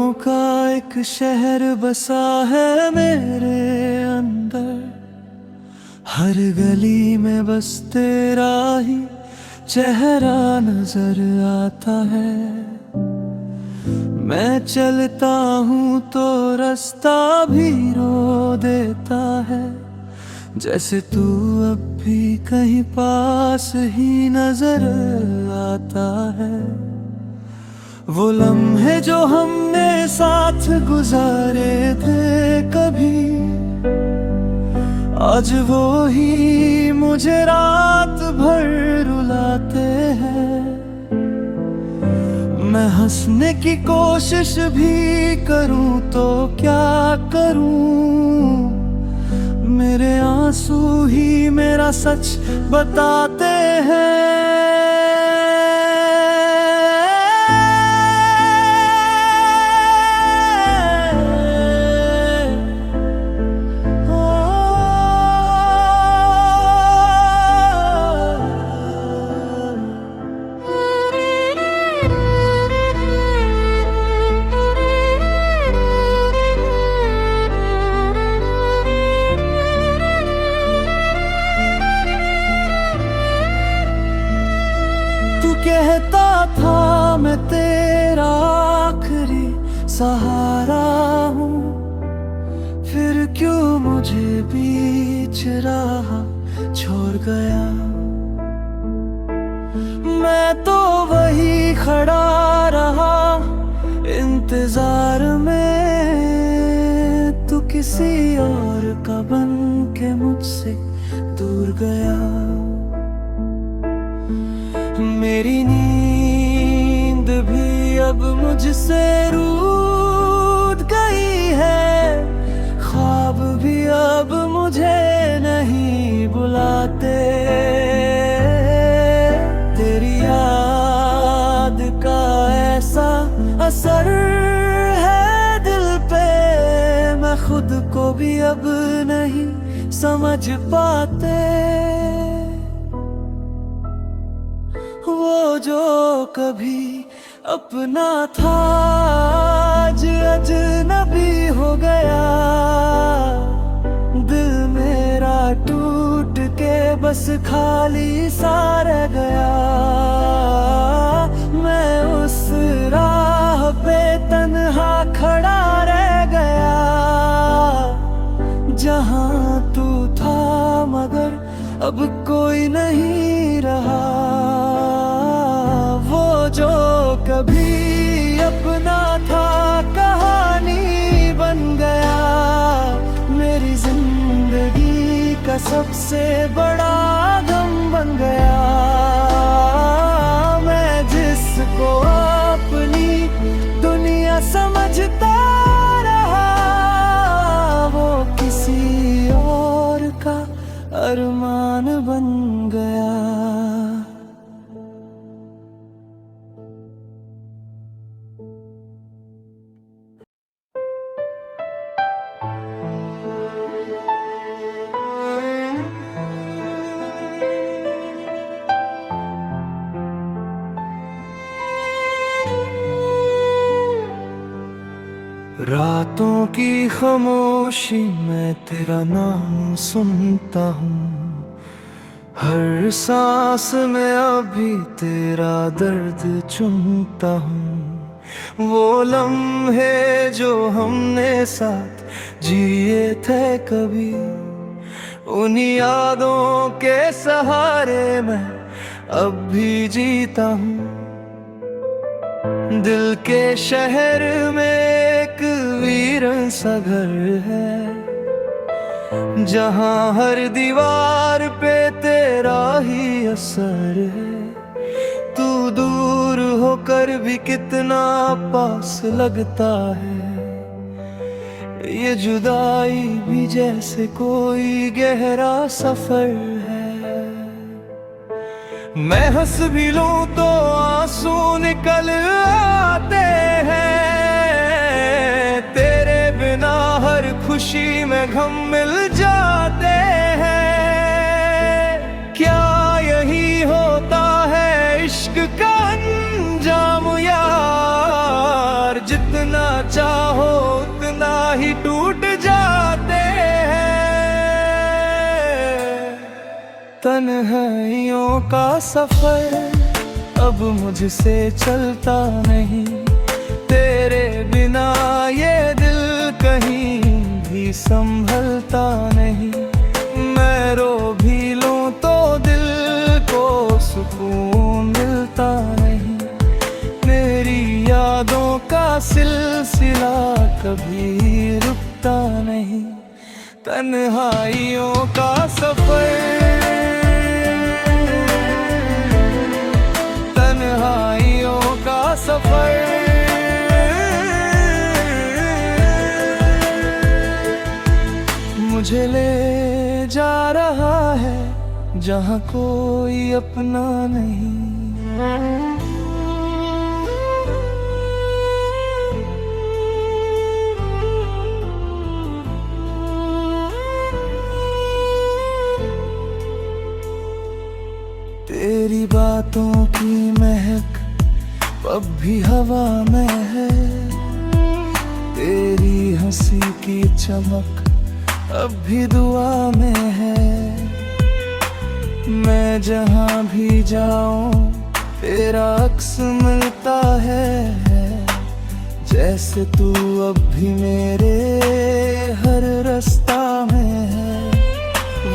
ख्यालों का एक शहर बसा है मेरे अंदर। हर गली में बस तेरा ही चेहरा नजर आता है। मैं चलता हूँ तो रास्ता भी रो देता है, जैसे तू अब भी कहीं पास ही नजर आता है। वो लम्हे जो हमने साथ गुजारे थे कभी, आज वो ही मुझे रात भर रुलाते हैं। मैं हंसने की कोशिश भी करूं तो क्या करूं, मेरे आंसू ही मेरा सच बताते हैं। कहता था मैं तेरा आखिरी सहारा हूँ, फिर क्यों मुझे बीच राह छोड़ गया। मैं तो वही खड़ा रहा इंतजार में, तू किसी और का बन के मुझसे दूर गया। मेरी नींद भी अब मुझसे रूठ गई है, ख्वाब भी अब मुझे नहीं बुलाते। तेरी याद का ऐसा असर है दिल पे, मैं खुद को भी अब नहीं समझ पाते। वो जो कभी अपना था आज अजनबी हो गया। दिल मेरा टूट के बस खाली सा रह गया। मैं उस राह पे तन्हा खड़ा रह गया, जहां तू था मगर अब कोई नहीं रहा। जो कभी अपना था कहानी बन गया, मेरी जिंदगी का सबसे बड़ा गम बन गया। मैं जिसको अपनी दुनिया समझता रहा, वो किसी और का अरमान बन गया। रातों की खामोशी में तेरा नाम सुनता हूँ, हर सांस में अभी तेरा दर्द चुनता हूँ। वो लम्हे जो हमने साथ जिए थे कभी, उन्हीं यादों के सहारे मैं अब भी जीता हूँ। दिल के शहर में एक वीरन सा घर है, जहां हर दीवार पे तेरा ही असर है। तू दूर होकर भी कितना पास लगता है, ये जुदाई भी जैसे कोई गहरा सफर है। मैं हंस भी लूं तो आंसू निकल आते हैं, तेरे बिना हर खुशी में गम मिल जाते हैं। क्या यही होता है इश्क का अंजाम यार, जितना जितना चाहो उतना ही टूट जाते हैं। तन्हाइयों का सफर अब मुझसे चलता नहीं, तेरे बिना ये दिल कहीं भी संभलता नहीं। मैं रो भी लूं तो दिल को सुकून मिलता नहीं, मेरी यादों का सिलसिला कभी रुकता नहीं। तन्हाइयों का सफर, तन्हाइयों का सफर मुझे ले जा रहा है जहाँ कोई अपना नहीं। तेरी बातों की महक अब भी हवा में है, तेरी हंसी की चमक अब भी दुआ में है। मैं जहाँ भी जाऊं तेरा अक्स मिलता है, जैसे तू अब भी मेरे हर रास्ता में है।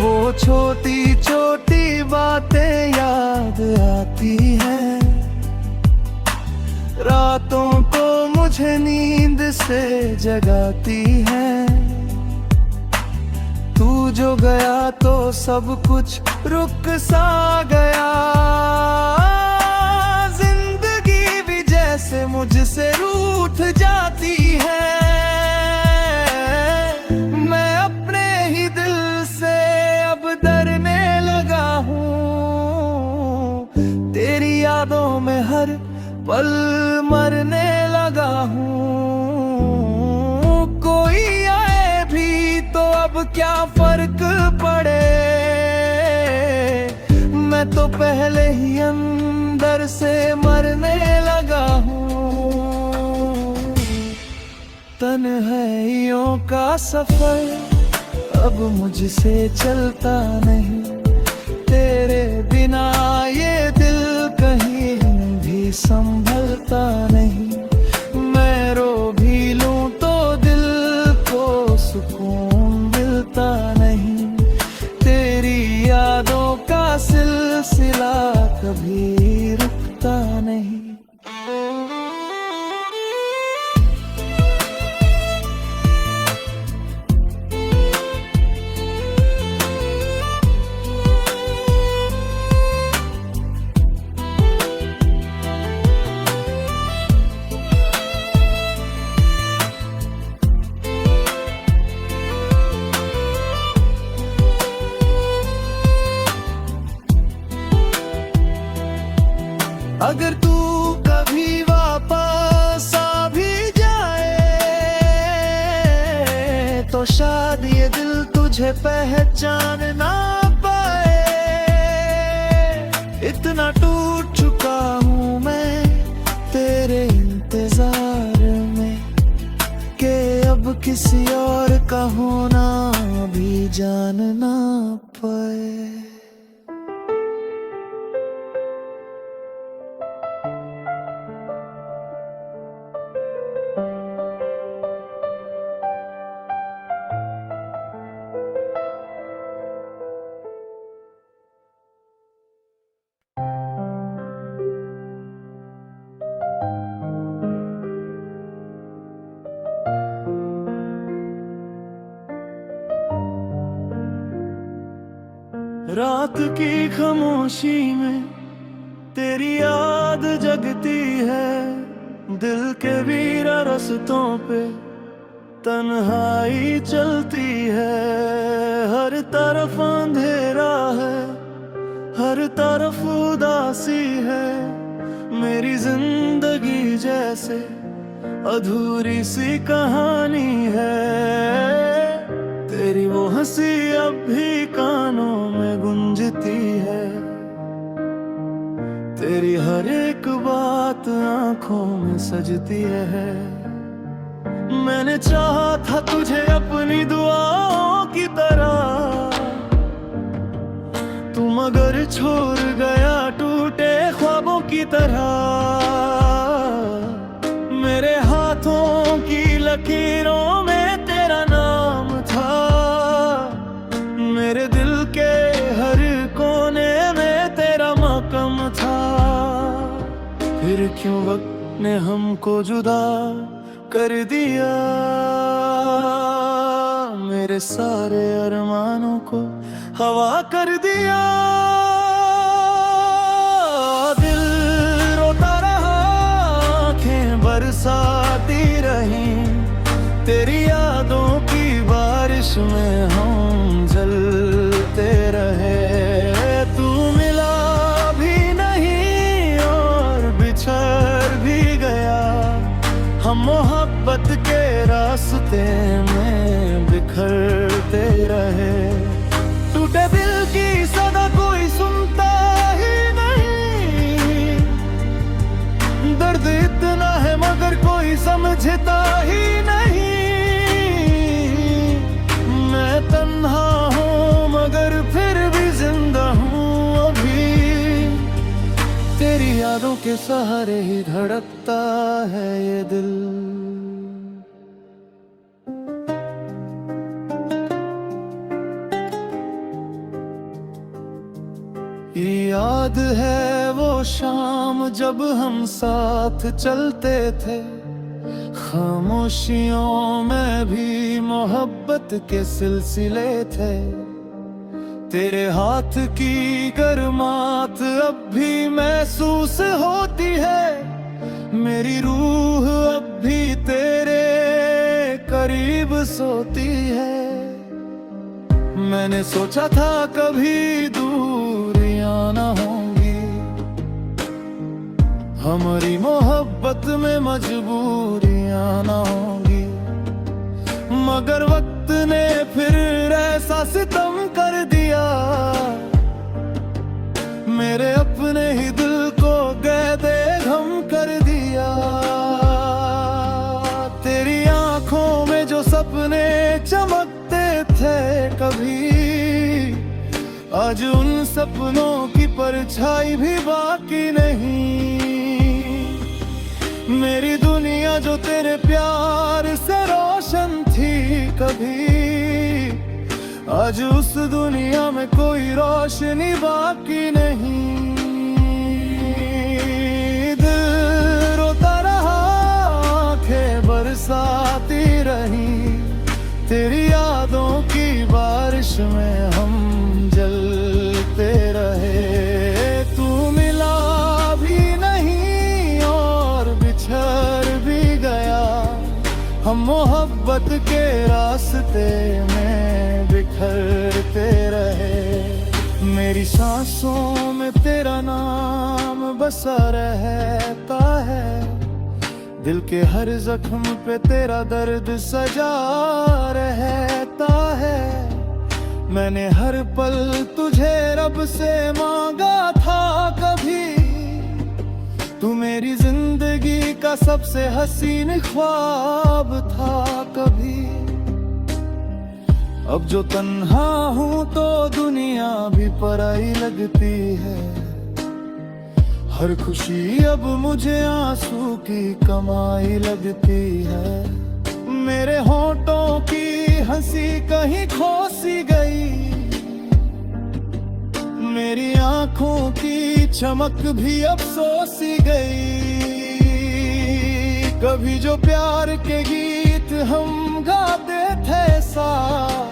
वो छोटी छोटी बातें याद आती हैं, रातों को मुझे नींद से जगाती हैं। तू जो गया तो सब कुछ रुक सा गया, जिंदगी भी जैसे मुझसे रूठ जाती है। मैं अपने ही दिल से अब डरने लगा हूँ, तेरी यादों में हर पल मरने लगा हूँ। कोई आए भी तो अब क्या फर्क पड़े, मैं तो पहले ही अंदर से मरने लगा हूँ। तन्हाइयों का सफर अब मुझसे चलता नहीं, तेरे बिना ये दिल कहीं भी संभलता नहीं। मैं रो भी लूं तो दिल को सुकून मिलता नहीं, तेरी यादों का सिलसिला कभी रुकता नहीं। अगर तू कभी वापस आ भी जाए तो शायद ये दिल तुझे पहचान ना पाए। इतना टूट चुका हूँ मैं तेरे इंतजार में कि अब किसी और का होना भी जान ना पाए। रात की खामोशी में तेरी याद जगती है, दिल के वीरा रास्तों पे तन्हाई चलती है। हर तरफ अंधेरा है, हर तरफ उदासी है, मेरी जिंदगी जैसे अधूरी सी कहानी है। तेरी वो हंसी अब भी कानों में गूंजती है, तेरी हर एक बात आंखों में सजती है। मैंने चाहा था तुझे अपनी दुआओं की तरह, तू मगर छोड़ गया टूटे ख्वाबों की तरह। मेरे हाथों की लकीरों में तेरा नाम था, मेरे दिल के हर कोने में तेरा मकाम था। फिर क्यों वक्त ने हमको जुदा कर दिया, मेरे सारे अरमानों को हवा कर दिया। दिल रोता रहा, आँखें बरसाती रही, तेरी यादों की बारिश में हम जलते रहे। तू मिला भी नहीं और बिछड़ भी गया, हम मोहब्बत के रास्ते में बिखरते रहे। टूटे दिल की सदा कोई सुनता ही नहीं, दर्द इतना है मगर कोई समझता ही नहीं। मैं तन्हा हूँ मगर फिर भी जिंदा हूँ अभी, तेरी यादों के सहारे ही धड़कता है ये दिल। याद है वो शाम जब हम साथ चलते थे, खामोशियों में भी मोहब्बत के सिलसिले थे। तेरे हाथ की गर्मात अब भी महसूस होती है, मेरी रूह अब भी तेरे करीब सोती है। मैंने सोचा था कभी दूरियां ना होंगी, हमारी मोहब्बत में मजबूरियां ना होंगी, मगर वक्त ने फिर ऐसा सितम कर दिया, मेरे अपने ही दिल को गैदे गम कर दिया। तेरी आंखों में जो सपने चमकते थे कभी, आज उन सपनों की परछाई भी बाकी नहीं। मेरी दुनिया जो तेरे प्यार से रोशन थी कभी, आज उस दुनिया में कोई रोशनी बाकी नहीं। दिल रोता रहा, आँखें बरसाती रही, तेरी यादों की बारिश में हम जलते रहे। तू मिला भी नहीं और बिछड़ भी गया, हम मोहब्बत के रास्ते में बिखरते रहे। मेरी सांसों में तेरा नाम बसा रहता है, दिल के हर जख्म पे तेरा दर्द सजा रहता है। मैंने हर पल तुझे रब से मांगा था कभी, तू मेरी जिंदगी का सबसे हसीन ख्वाब था कभी। अब जो तन्हा हूँ तो दुनिया भी पराई लगती है, हर खुशी अब मुझे आंसू की कमाई लगती है। मेरे होंठों की हंसी कहीं खो सी गई, मेरी आंखों की चमक भी अफसोसी गई। कभी जो प्यार के गीत हम गाते थे साथ,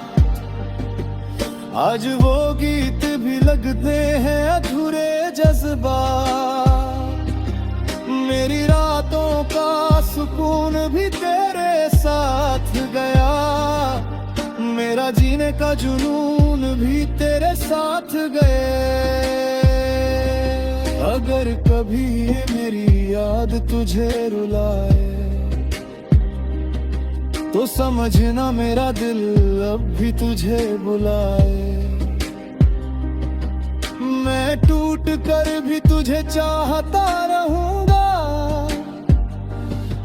आज वो गीत भी लगते हैं अधूरे जज्बात। मेरी रातों का सुकून भी तेरे साथ गया, मेरा जीने का जुनून भी तेरे साथ गए। अगर कभी ये मेरी याद तुझे रुलाए, तो समझना मेरा दिल अब भी तुझे बुलाए। मैं टूट कर भी तुझे चाहता रहूंगा,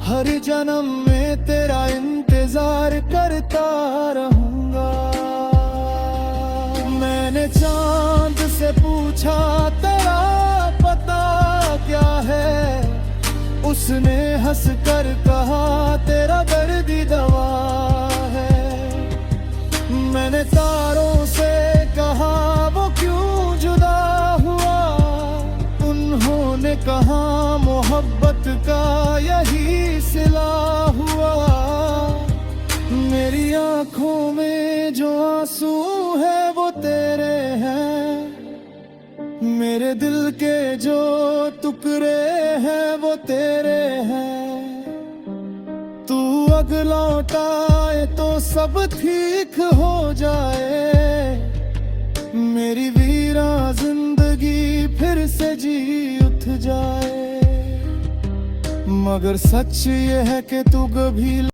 हर जन्म में तेरा इंतजार पूछा तेरा पता क्या है, उसने हंस कर कहा तेरा दर्द ही दवा है। मैंने तारों से कहा वो क्यों जुदा हुआ, उन्होंने कहा मोहब्बत का यही सिला हुआ। मेरी आंखों में जो आंसू है वो तेरे हैं, मेरे दिल के जो टुकड़े हैं वो तेरे हैं। तू अगर लौटाए तो सब ठीक हो जाए, मेरी वीरा जिंदगी फिर से जी उठ जाए। मगर सच ये है कि तू कभी